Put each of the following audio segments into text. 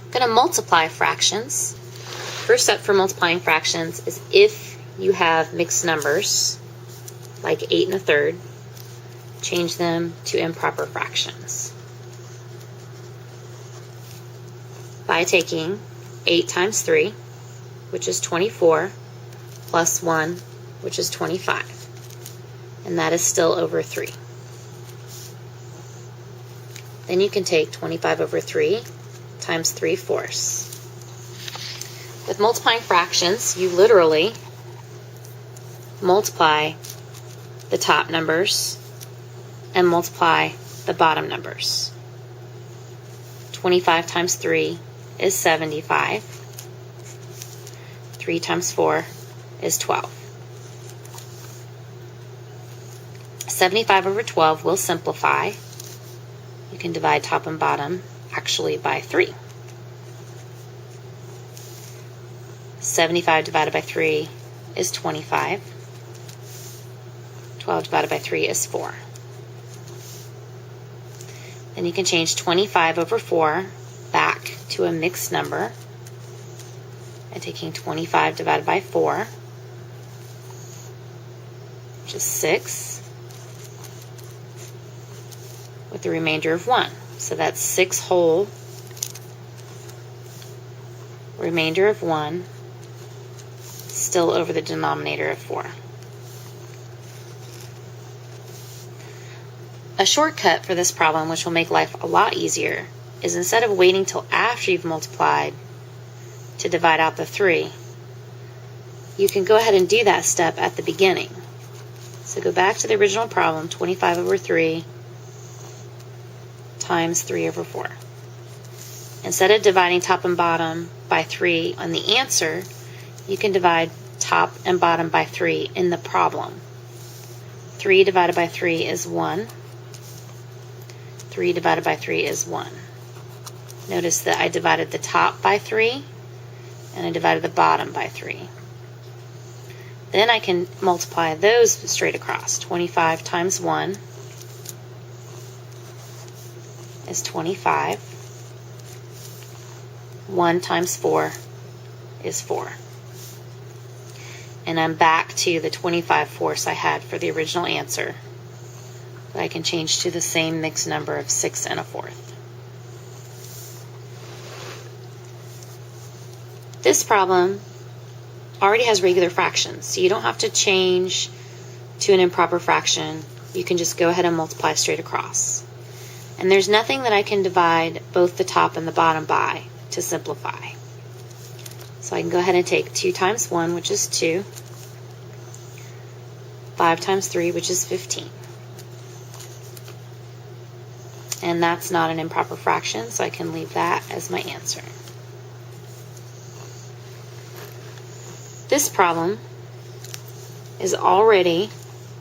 I'm going to multiply fractions. First step for multiplying fractions is if you have mixed numbers, like 8 1/3, change them to improper fractions by taking 8 times 3, which is 24, plus 1, which is 25. And that is still over 3. Then you can take 25 over 3 times 3/4. With multiplying fractions, you literally multiply the top numbers and multiply the bottom numbers. 25 times 3 is 75. 3 times 4 is 12. 75 over 12 will simplify. You can divide top and bottom actually by 3. 75 divided by 3 is 25. 12 divided by 3 is 4. Then you can change 25 over 4 back to a mixed number by taking 25 divided by 4, which is 6, with the remainder of 1. So that's 6 whole, remainder of 1, still over the denominator of 4. A shortcut for this problem, which will make life a lot easier, is instead of waiting till after you've multiplied to divide out the 3, you can go ahead and do that step at the beginning. So go back to the original problem, 25 over 3 times 3 over 4. Instead of dividing top and bottom by 3 on the answer, you can divide top and bottom by 3 in the problem. 3 divided by 3 is 1. 3 divided by 3 is 1. Notice that I divided the top by 3 and I divided the bottom by 3. Then I can multiply those straight across. 25 times 1 is 25. 1 times 4 is 4. And I'm back to the 25/4 I had for the original answer. But I can change to the same mixed number of 6 1/4. This problem already has regular fractions, so you don't have to change to an improper fraction. You can just go ahead and multiply straight across. And there's nothing that I can divide both the top and the bottom by to simplify. So I can go ahead and take 2 times 1, which is 2. 5 times 3, which is 15. And that's not an improper fraction, so I can leave that as my answer. This problem is already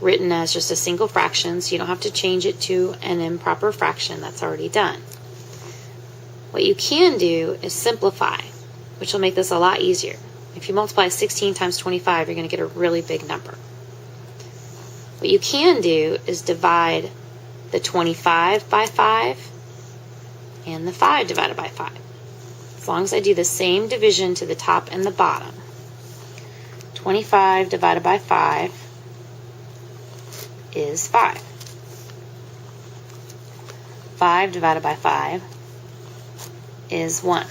written as just a single fraction, so you don't have to change it to an improper fraction. That's already done. What you can do is simplify, which will make this a lot easier. If you multiply 16 times 25, you're going to get a really big number. What you can do is divide the 25 by 5 and the 5 divided by 5. As long as I do the same division to the top and the bottom. 25 divided by 5 is 5. 5 divided by 5 is 1.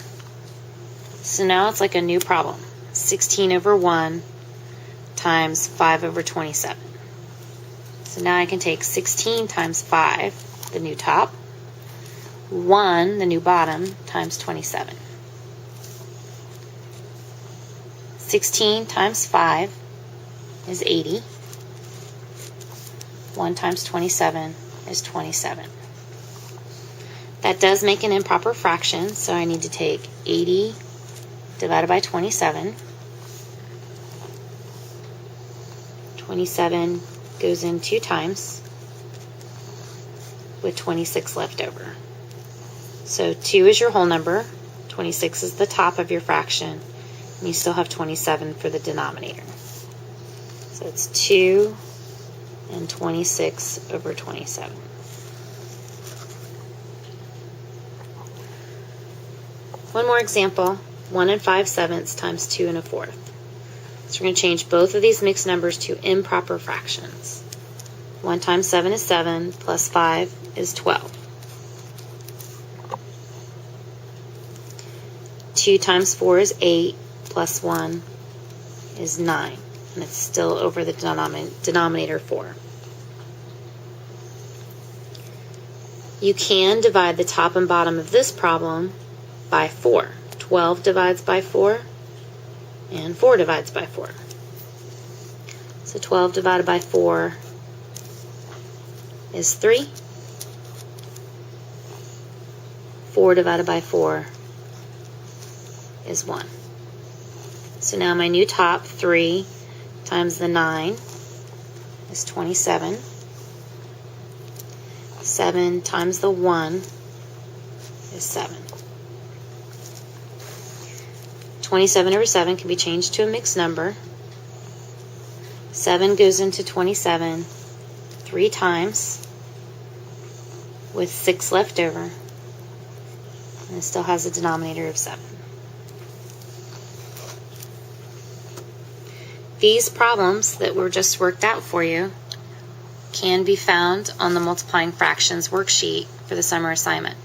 So now it's like a new problem. 16 over 1 times 5 over 27. So now I can take 16 times 5, the new top, 1, the new bottom, times 27. 16 times 5 is 80. 1 times 27 is 27. That does make an improper fraction, so I need to take 80 divided by 27. 27 goes in 2 times with 26 left over. So 2 is your whole number, 26 is the top of your fraction, and you still have 27 for the denominator. So it's 2 and 26 over 27. One more example, 1 5/7 times 2 1/4. So we're going to change both of these mixed numbers to improper fractions. 1 times 7 is 7, plus 5 is 12. 2 times 4 is 8, plus 1 is 9. And it's still over the denominator 4. You can divide the top and bottom of this problem by 4. 12 divides by 4, and 4 divides by 4. So 12 divided by 4 is 3. 4 divided by 4 is 1. So now my new top, 3 times the 9 is 27. 7 times the 1 is 7. 27 over 7 can be changed to a mixed number. 7 goes into 27 3 times with 6 left over. And it still has a denominator of 7. These problems that were just worked out for you can be found on the multiplying fractions worksheet for the summer assignment.